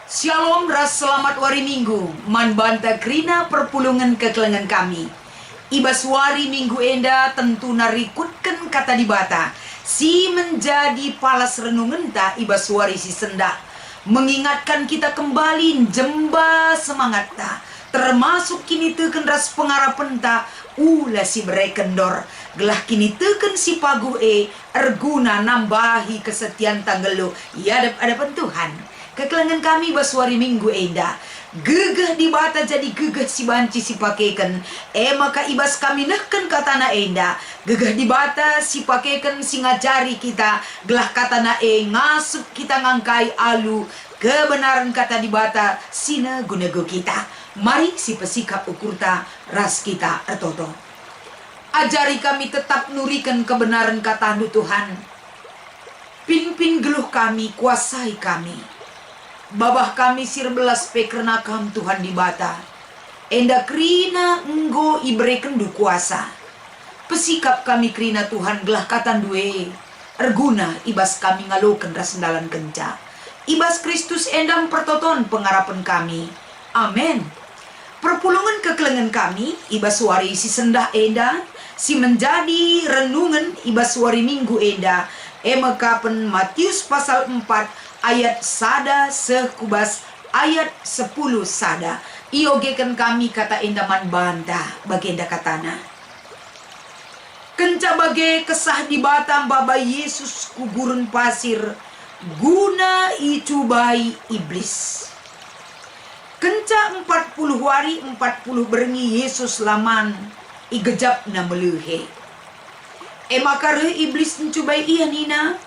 Shalom ras selamat wari minggu. Man banta krina perpulungan kekelengan kami. Ibas wari minggu enda tentu narikutkan kata dibata. Si menjadi palas renungan ta ibas wari si sendak. Mengingatkan kita kembali jemba semangat ta. Termasuk kini teken ras pengarapan ta. Ula si berekendor. Gelah kini teken si pagu erguna nambahi kesetiaan tanggelo. Ya hadapan Tuhan. Kekelangan kami baswari minggu enda. Gegah di bata jadi gegah si banci si pakaikan. Maka ibas kami nehken katana enda. Gegah di bata si pakaikan si ngajari kita. Gelah katana ngasup kita ngangkai alu. Kebenaran kata di bata sina gunego kita. Mari si pesikap ukurta ras kita ertoto. Ajari kami tetap nurikan kebenaran kata Tuhan. Pimpin geluh kami, kuasai kami. Babah kami sirbelas pekerna kam Tuhan di bata. Enda krina enggo ibreken du kuasa. Pesikap kami krina Tuhan gelah katan due. Erguna ibas kami ngaloken rasendalan kenca. Ibas Kristus endam pertoton pengarapan kami. Amin. Perpulungan kekelengan kami ibas wari si sendah enda. Si menjadi renungan ibas wari minggu enda. Mekapen Matius pasal 4 ayat sada sekubas ayat 10 sada. Iogekan kami kata endaman banda bagenda katana. Kenca bage kesah di batam baba Yesus kuburun pasir guna icubai iblis. Kenca 40 hari 40 berengi Yesus laman igejap na meluhe. Makare iblis mencubai iya nina.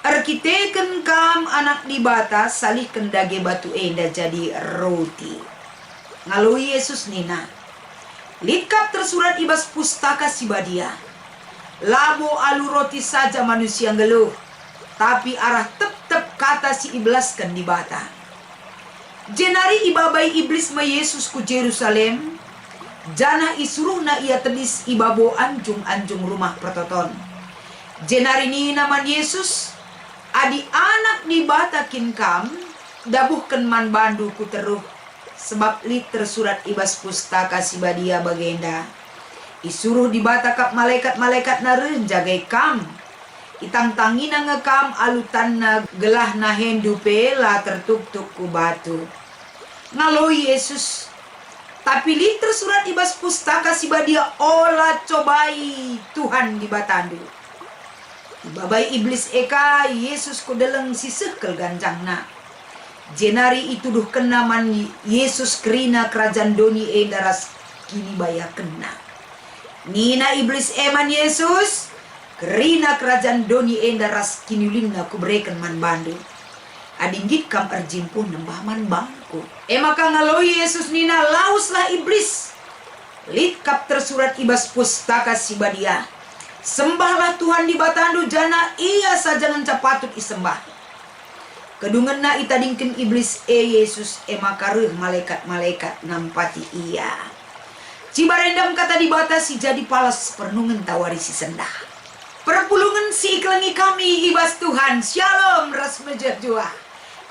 Arkiteken kam anak di bata salih kendage batu enda jadi roti. Ngalui Yesus nina. Litkap tersurat ibas pustaka si badia. Labo alu roti saja manusia ngeluh. Tapi arah tep-tep kata si iblaskan di bata. Jenari ibabai iblis ma Yesus ku Jerusalem. Jana isuruh na ia tedis ibabo anjung-anjung rumah pertoton. Jenari ni naman Yesus. Adi anak di batakin kam dabuhken man bandu ku teruh sebab lit tersurat ibas pustaka si badia bagenda isuruh di batakap malaikat-malaikat naren jagai kam itang tangina ngekam alutan na gelah na hendu pela tertuk-tuk ku batu ngaloi Yesus tapi lit tersurat ibas pustaka si badia olah cobai Tuhan di batandu. Babai iblis eka Yesus kudeleng sisekel ganjangna. Jenari ituduh kenaman Yesus kerina kerajaan doni daras kini baya kena. Nina iblis eman Yesus kerina kerajaan doni daras kini ulingna kubreken man bandu. Adinggit kam erjimpun nembah man bangku. Maka ngaloi Yesus nina lauslah iblis. Litkap tersurat ibas pustaka si badia. Sembahlah Tuhan di batandu jana ia saja patut isembah. Kedungan na itadingken iblis Yesus makaruh malaikat-malaikat nampati ia. Cibarendam kata di bata si jadi palas pernungan tawari si sendah. Perpulungan si iklangi kami ibas Tuhan. Shalom ras mejajua.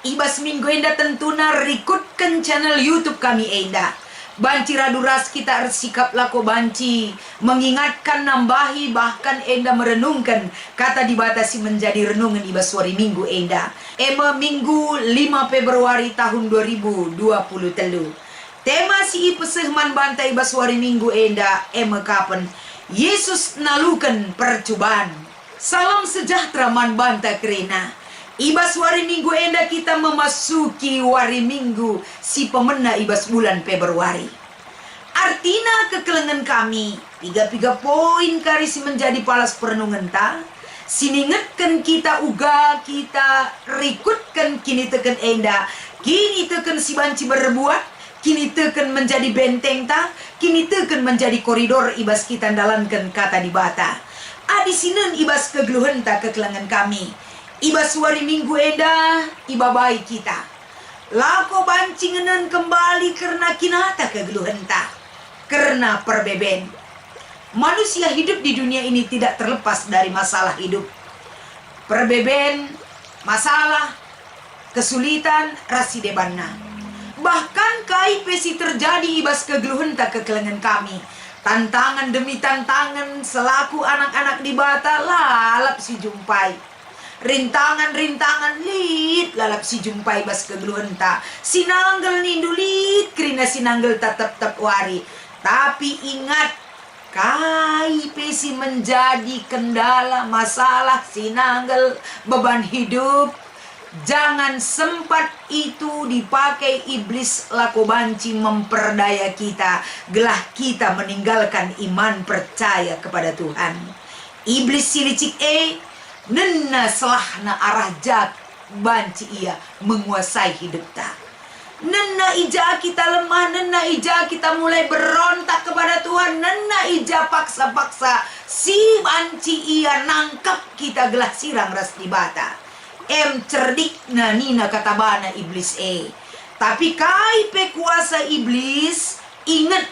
Ibas minggu enda tentuna rikutkan channel YouTube kami enda. Banci raduras kita sikap lako banci mengingatkan nambahi bahkan enda merenungkan kata dibatasi menjadi renungan ibas wari minggu enda minggu 5 Februari tahun 2023 tema si ipeseh man bantai ibas wari minggu enda kapan Yesus nalukan percobaan. Salam sejahtera man banta kerena ibas wari minggu enda kita memasuki wari minggu si pemena ibas bulan Februari. Artina kekelengan kami 3 poin kari si menjadi palas perenungan ta. Siningetkan kita uga kita rikutkan kini teken enda. Kini teken si banci berbuat. Kini teken menjadi benteng ta. Kini teken menjadi koridor ibas kita dalankan kata di bata. Adi sinen ibas kegeluhan ta kekelengan kami. Ibas wari minggu enda ibabai kita. Lako bancingenan kembali karena kinata kegeluhan ta. Karena perbeben. Manusia hidup di dunia ini tidak terlepas dari masalah hidup. Perbeben, masalah, kesulitan rasi debanna. Bahkan kai pesi terjadi ibas kegeluhan tak kekelengan kami. Tantangan demi tantangan selaku anak-anak di bata lalap si jumpai. Rintangan-rintangan lit lalap si jumpai bas kegeluhan ta. Sinanggal nindulit kerina sinanggal tetap wari. Tapi ingat, kai pesi menjadi kendala masalah sinanggal beban hidup. Jangan sempat itu dipakai iblis laku banci memperdaya kita, gelah kita meninggalkan iman percaya kepada Tuhan. Iblis silicik nena selahna arah jak banci ia menguasai hidup ta. Nena ija kita lemah, nena ija kita mulai berontak kepada Tuhan, nena ija paksa-paksa si banci ia nangkap kita gelah sirang ras di bata. Cerdik na nina katabana iblis Tapi kai pe kuasa iblis, ingat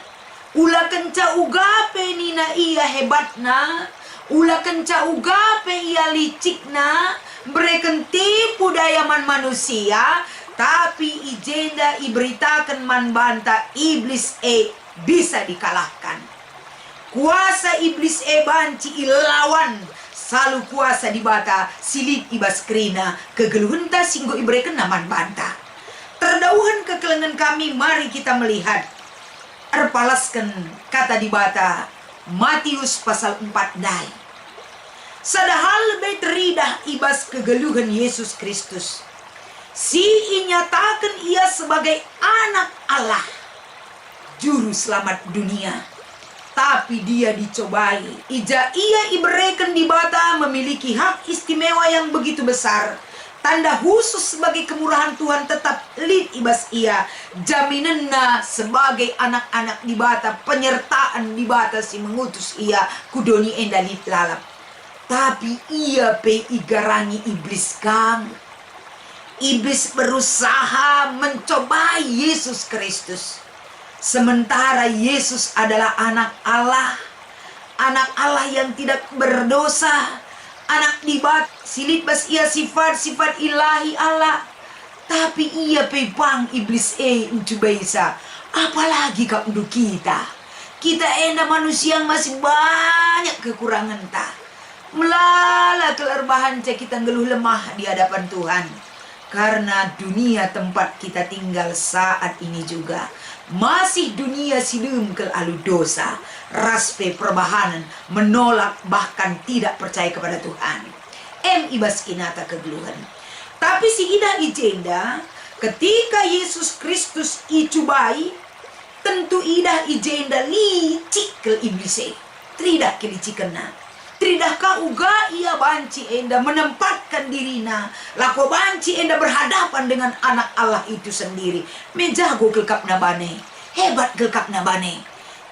ulah kenca ugape nina ia hebatna, ulah kenca ugape ia licikna, bereken tipu dayaman manusia, tapi ijenda iberitakan man banta iblis bisa dikalahkan. Kuasa iblis banci ilawan selalu kuasa di bata silit ibas kerina kegeluhenta singgo ibreken naman banta. Terdauhan kekelengan kami, mari kita melihat erpalaskan kata di bata Matius pasal 4 dai. Sadahal lebih teridah ibas kegeluhan Yesus Kristus. Si inyatakan ia sebagai anak Allah, juru selamat dunia. Tapi dia dicobai. Ija ia ibereken di bata memiliki hak istimewa yang begitu besar. Tanda khusus sebagai kemurahan Tuhan tetap lid ibas ia. Jaminanna sebagai anak-anak di bata, penyertaan di bata si mengutus ia kudoni endalit lalap. Tapi ia pe igarangi iblis kang. Iblis berusaha mencobai Yesus Kristus. Sementara Yesus adalah anak Allah yang tidak berdosa, anak dibat, silit bas ia sifat-sifat ilahi Allah. Tapi ia pepang iblis uncubaisa. Apalagi kau untuk kita ena manusia yang masih banyak kekurangan ta. Melala kelerbahan kita ngeluh lemah di hadapan Tuhan. Karena dunia tempat kita tinggal saat ini juga masih dunia silum ke alu dosa, raspe perbahanan, menolak bahkan tidak percaya kepada Tuhan. Ibas kinata kegeluhan. Tapi si ida ijenda ketika Yesus Kristus icubai, tentu ida ijenda licik ke iblis tridak kelicikena. Tridahkah uga ia banci enda menempatkan dirina, lako banci enda berhadapan dengan anak Allah itu sendiri. Mejago kelkap nabane, hebat kelkap nabane.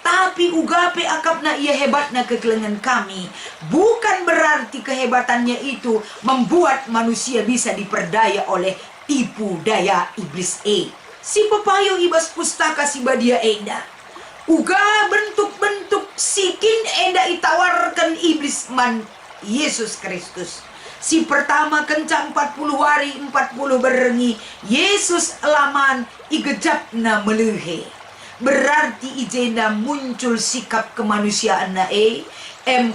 Tapi uga pe akapna ia hebatna kekelengan kami. Bukan berarti kehebatannya itu membuat manusia bisa diperdaya oleh tipu daya iblis Si pepayo ibas pustaka si badia enda. Uga bentuk-bentuk sikin enda itawarkan iblis man Yesus Kristus. Si pertama kenca 40 hari 40 berengi Yesus laman igejapna melehe. Berarti ijenda muncul sikap kemanusiaan na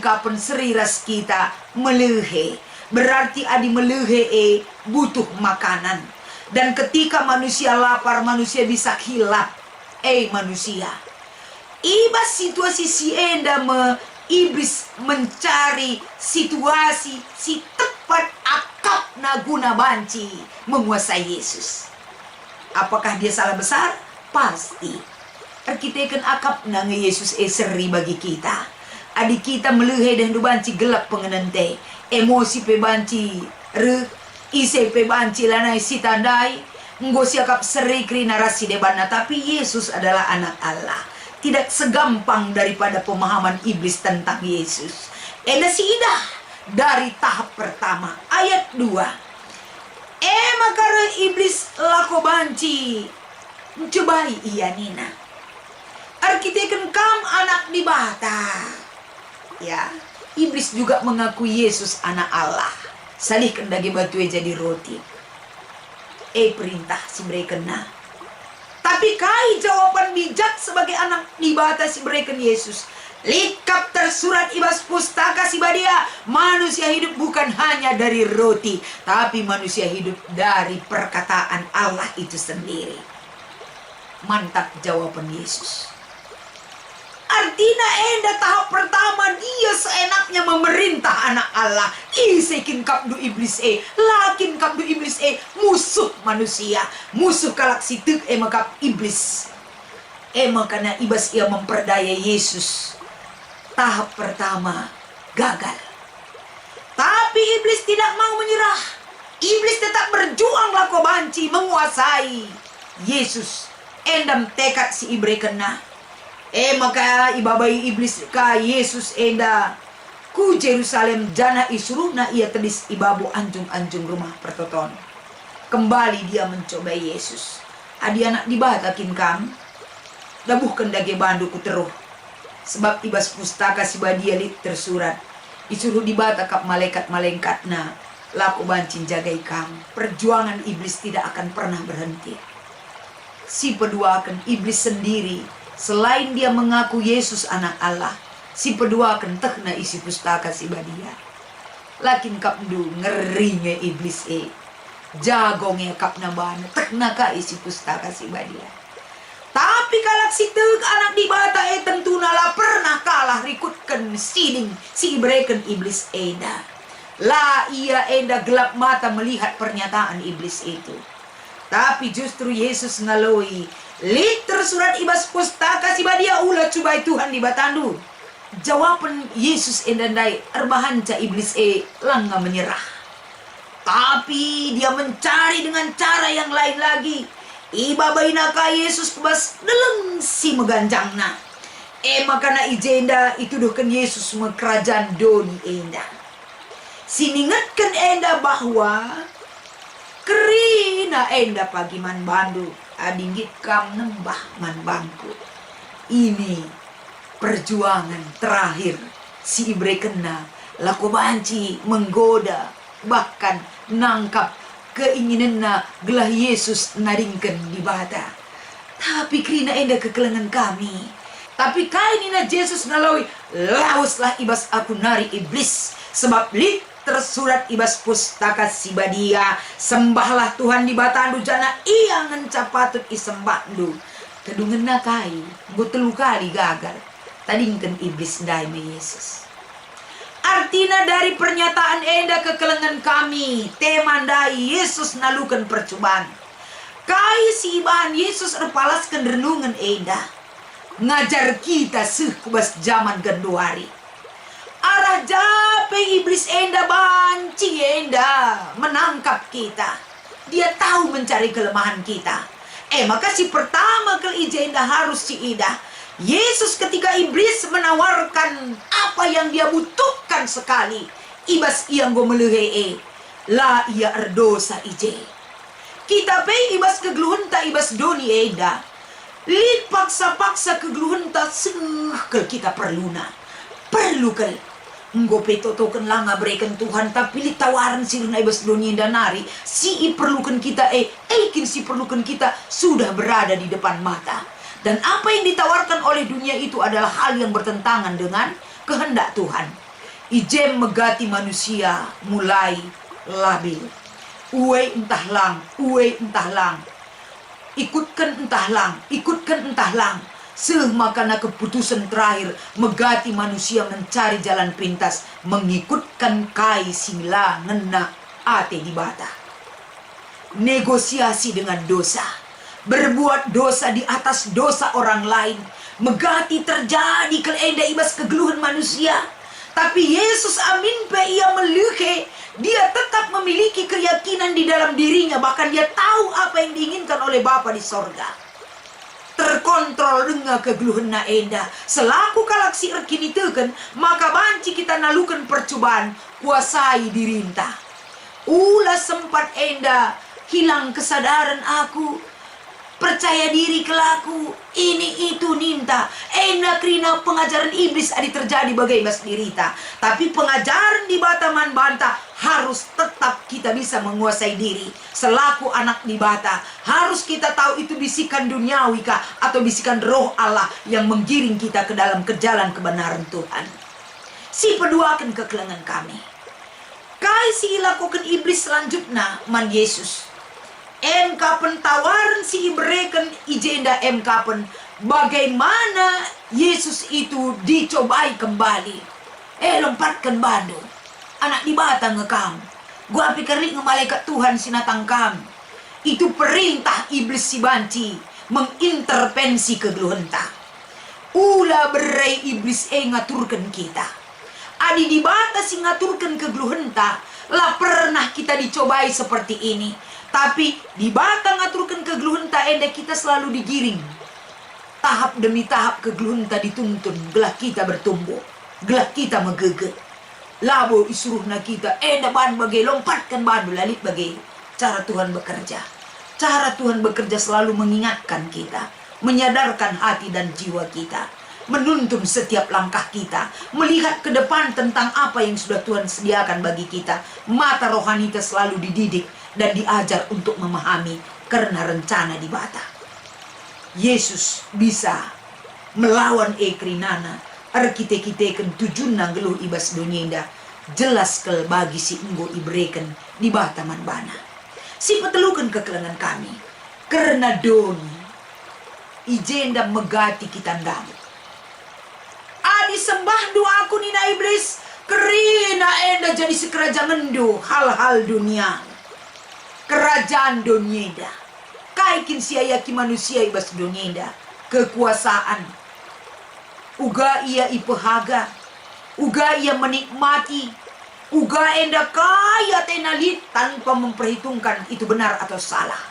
kapan seriras kita melehe. Berarti adi melehe butuh makanan. Dan ketika manusia lapar manusia bisa hilap manusia. Ibas situasi si enda iblis mencari situasi si tepat akap naguna banci menguasai Yesus. Apakah dia salah besar? Pasti. Kita kan akap nang Yesus seri bagi kita. Adik kita melehe dan banci gelap pengenente. Emosi pe banci ise pe banci lanai si tandai. Ngosi akap seri kri narasi debana. Tapi Yesus adalah anak Allah. Tidak segampang daripada pemahaman iblis tentang Yesus. Eda si idah dari tahap pertama ayat 2. Makara iblis lako banci mencobai ia nina. Arkiteken kam anak di bata. Ya, iblis juga mengakui Yesus anak Allah. Salih kendagi batu jadi roti. perintah si mereka nah. Tapi kai jawaban bijak sebagai anak dibata si mereka Yesus. Likap tersurat ibas pustaka si badia. Manusia hidup bukan hanya dari roti, tapi manusia hidup dari perkataan Allah itu sendiri. Mantap jawaban Yesus. Artinya tahap pertama dia seenaknya memerintah anak Allah. Isekin kapdu iblis lakin kapdu iblis musuh manusia, musuh kalak situk makap iblis. Makanya ibas ia memperdaya Yesus. Tahap pertama gagal. Tapi iblis tidak mau menyerah. Iblis tetap berjuang lako banci menguasai Yesus. Endam tekad si ibrekena. Maka ibabai iblis ka Yesus enda ku Jerusalem jana isuruhna ia tedis ibabu anjung-anjung rumah pertoton. Kembali dia mencoba Yesus. Adi anak dibatakin kam dabuhkan dage bandu ku teruh. Sebab ibas pustaka si badia lit tersurat disuruh dibata kap malaikat-malaikatna laku bancin jagai kam. Perjuangan iblis tidak akan pernah berhenti. Si peduakan iblis sendiri. Selain dia mengaku Yesus anak Allah, si peduakan tekna isi pustaka si badia. Lakin kapdu ngerinya iblis jagongnya kapna bana tekna ka isi pustaka si badia. Tapi kalak si teg anak dibata tentu nala pernah kalah rikutkan siding si ibreken iblis eda. La ia eda gelap mata melihat pernyataan iblis itu. Tapi justru Yesus ngaloi lit tersurat ibas pustaka si badia ulah cubai Tuhan di batandu. Jawaban Yesus endandai erbahan ca iblis langga menyerah. Tapi dia mencari dengan cara yang lain lagi. Ibabaina ka Yesus kebas deleng si meganjangna. Makana ijenda ituduhkan Yesus me kerajaan doni enda. Siningatkan enda bahwa kerina enda pagi man bandu adinggit kam nembah man bangku. Ini perjuangan terakhir si ibrekena laku banci menggoda bahkan nangkap keinginanna gelah Yesus naringken di bata. Tapi kerina enda kekelengan kami. Tapi kainina Yesus ngaloi lauslah ibas aku nari iblis. Sebab lit tersurat ibas pustaka si badia sembahlah Tuhan di batandu jana ia ngencapatut isembahdu. Kedungenna kai butelu kali gagal tadingken iblis ndai me Yesus. Artinya dari pernyataan enda kekelengan kami temandai Yesus nalukan percobaan. Kai si ibahan Yesus erpalaskan renungan enda ngajar kita sekubas zaman genduari. Arah jape iblis enda banci enda menangkap kita. Dia tahu mencari kelemahan kita. Maka si pertama kali enda harus si ida. Yesus ketika iblis menawarkan apa yang dia butuhkan sekali. Ibas ia go melehe la ia erdosa ije. Kita pe ibas kegluhenta ibas doni enda. Lit paksa-paksa kegluhenta ke kita perluna. Perlu kel. Nggope totoken langa berikan Tuhan tapi li tawaran sirna ibas dunia dan nari si perlukan kita kin si perlukan kita sudah berada di depan mata. Dan apa yang ditawarkan oleh dunia itu adalah hal yang bertentangan dengan kehendak Tuhan. Ijem megati manusia mulai labil. Uwe entah lang. Ikutkan entah lang. Makana keputusan terakhir megati manusia mencari jalan pintas mengikutkan kai sila ngena ate di bata. Negosiasi dengan dosa, berbuat dosa di atas dosa orang lain, megati terjadi kelenda ibas kegeluhan manusia. Tapi Yesus amin pe ia meluhe, dia tetap memiliki keyakinan di dalam dirinya, bahkan dia tahu apa yang diinginkan oleh Bapa di sorga. Terkontrol dengan kegeluhan na enda. Selaku galaksi erkini teken, maka banci kita nalukan percobaan kuasai dirinta. Ulah sempat enda hilang kesadaran aku. percaya diri kelaku, ini itu ninta. Ena krina pengajaran iblis adi terjadi bagai mas dirita. Tapi pengajaran di Bataman banta harus tetap kita bisa menguasai diri. Selaku anak di Bata, harus kita tahu itu bisikan duniawi kah atau bisikan roh Allah yang menggiring kita ke dalam ke jalan kebenaran Tuhan. Si peduakan kekelengan kami. Kai si lakukan iblis selanjutnya man Yesus. Kapan tawaran si ibreken ijenda kapan bagaimana Yesus itu dicobai kembali. Lompatkan bandu. Anak di Bata ngekam. Gua pikir malaikat Tuhan sinatang kam. Itu perintah iblis si banci mengintervensi kegeluhenta. Ula berai iblis ngaturkan kita. Adi di Bata si ngaturkan kegeluhenta. Lah pernah kita dicobai seperti ini. Tapi di Bata ngaturkan kegeluhenta kita selalu digiring. Tahap demi tahap kegeluhenta dituntun. Gelah kita bertumbuh. Gelah kita megege. Labo isuruhna kita. Ban bagai lompatkan bandu lalit bagai. Cara Tuhan bekerja. Cara Tuhan bekerja selalu mengingatkan kita. Menyadarkan hati dan jiwa kita. Menuntun setiap langkah kita. Melihat ke depan tentang apa yang sudah Tuhan sediakan bagi kita. Mata rohani kita selalu dididik dan diajar untuk memahami karena rencana di Bata. Yesus bisa melawan ekrinana arkite-kiteken tujunna geluh ibas donyenda jelas kel bagi si enggo ibreken di Bata manbana. Si petelukan kekelengan kami karena doni ijenda megati kita ndamu. Adi sembah doa aku nina iblis kerina enda jadi sekerajaan do hal-hal dunia. Kerajaan donyeda. Kaikin siayaki manusia ibas donyeda. Kekuasaan. Uga ia ipehaga. Uga ia menikmati. Uga enda kaya tenalit tanpa memperhitungkan itu benar atau salah.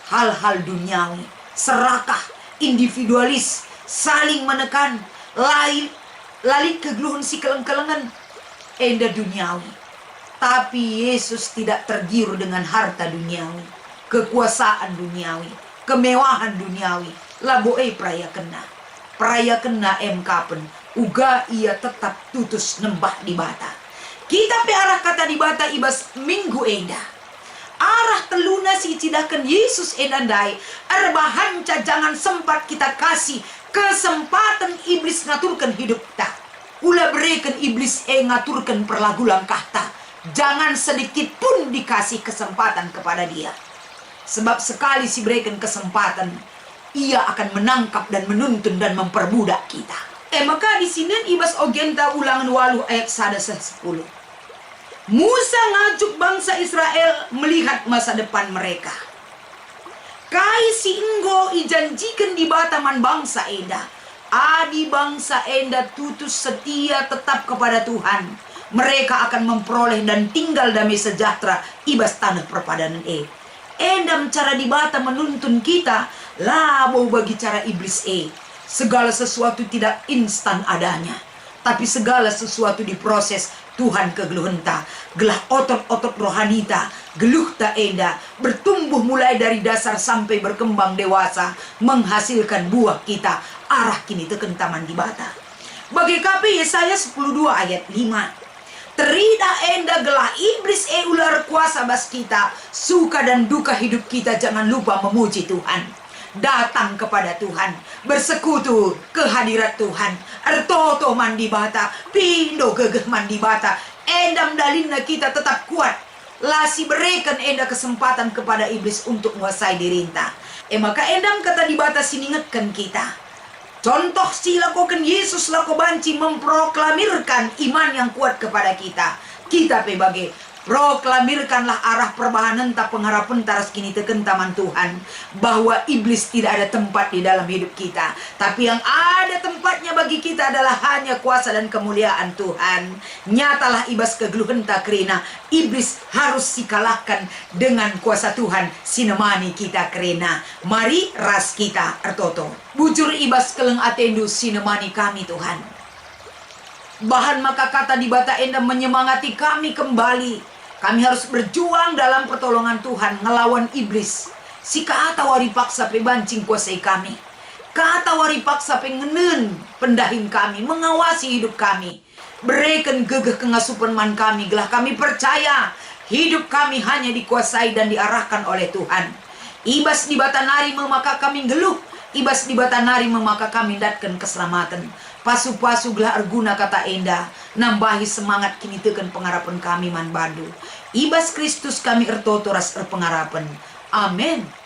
Hal-hal duniawi. Serakah. Individualis. Saling menekan. Lalit kegeluhan si keleng-kelengan. Enda duniawi. Tapi Yesus tidak tergiur dengan harta duniawi, kekuasaan duniawi, kemewahan duniawi. Laboe praya kena kapen. Uga ia tetap tutus nembah di Bata. Kita pe arah kata di Bata ibas minggu enda. Arah teluna si cidakan Yesus endandai. Arbahanca jangan sempat kita kasih kesempatan iblis ngaturkan hidup kita. Ula berikan iblis ngaturkan perlagu langkah ta. Jangan sedikit pun dikasih kesempatan kepada dia. Sebab sekali si berikan kesempatan, ia akan menangkap dan menuntun dan memperbudak kita. Maka di sini ibas ogenta ulangan 8 ayat 1-10. Musa ngajuk bangsa Israel melihat masa depan mereka. Kai si enggo ijanjikan di Bataman bangsa enda. Adi bangsa enda tutus setia tetap kepada Tuhan. Mereka akan memperoleh dan tinggal damai sejahtera ibas tanah perpadanan endam cara di Bata menuntun kita labo bagi cara iblis segala sesuatu tidak instan adanya, tapi segala sesuatu diproses Tuhan kegeluhenta gelah otot-otot rohanita geluh ta enda bertumbuh mulai dari dasar sampai berkembang dewasa menghasilkan buah kita arah kini teken taman di Bata. Bagi KP Yesaya 10:2 ayat 5. Terida enda gelah iblis ular kuasa bas kita. Suka dan duka hidup kita jangan lupa memuji Tuhan. Datang kepada Tuhan. Bersekutu kehadirat Tuhan. Ertoto mandi Bata. Pindo gegeh mandi Bata. Endam dalina kita tetap kuat. Lasi berikan enda kesempatan kepada iblis untuk menguasai dirinta. Maka endam kata di Bata siningetkan kita. Contoh si lakukan Yesus laku banci memproklamirkan iman yang kuat kepada kita. Kita pebagai proklamirkanlah arah perbahanan tak pengharapan taras kini teken taman Tuhan. Bahwa iblis tidak ada tempat di dalam hidup kita. Tapi yang ada tempatnya bagi kita adalah hanya kuasa dan kemuliaan Tuhan. Nyatalah ibas kegeluhan tak kerina. Iblis harus dikalahkan dengan kuasa Tuhan. Sinemani kita kerina. Mari ras kita ertoto. Bujur ibas keleng atendu sinemani kami Tuhan. Bahan maka kata di Bata enda menyemangati kami kembali. Kami harus berjuang dalam pertolongan Tuhan ngelawan iblis. Si kaata wari paksa pe bancing kuasai kami. Kaata wari paksa pe ngenen pendahin kami, mengawasi hidup kami. Berikan gegeh kengasupan man kami, gelah kami percaya hidup kami hanya dikuasai dan diarahkan oleh Tuhan. Ibas di batanari memaka kami geluh, ibas di batanari memaka kami datkan keselamatan. Pasu-pasu gelah arguna kata enda, nambahi semangat kini teken pengharapan kami man bandu. Ibas Kristus kami ertotoras erpengharapan. Amin.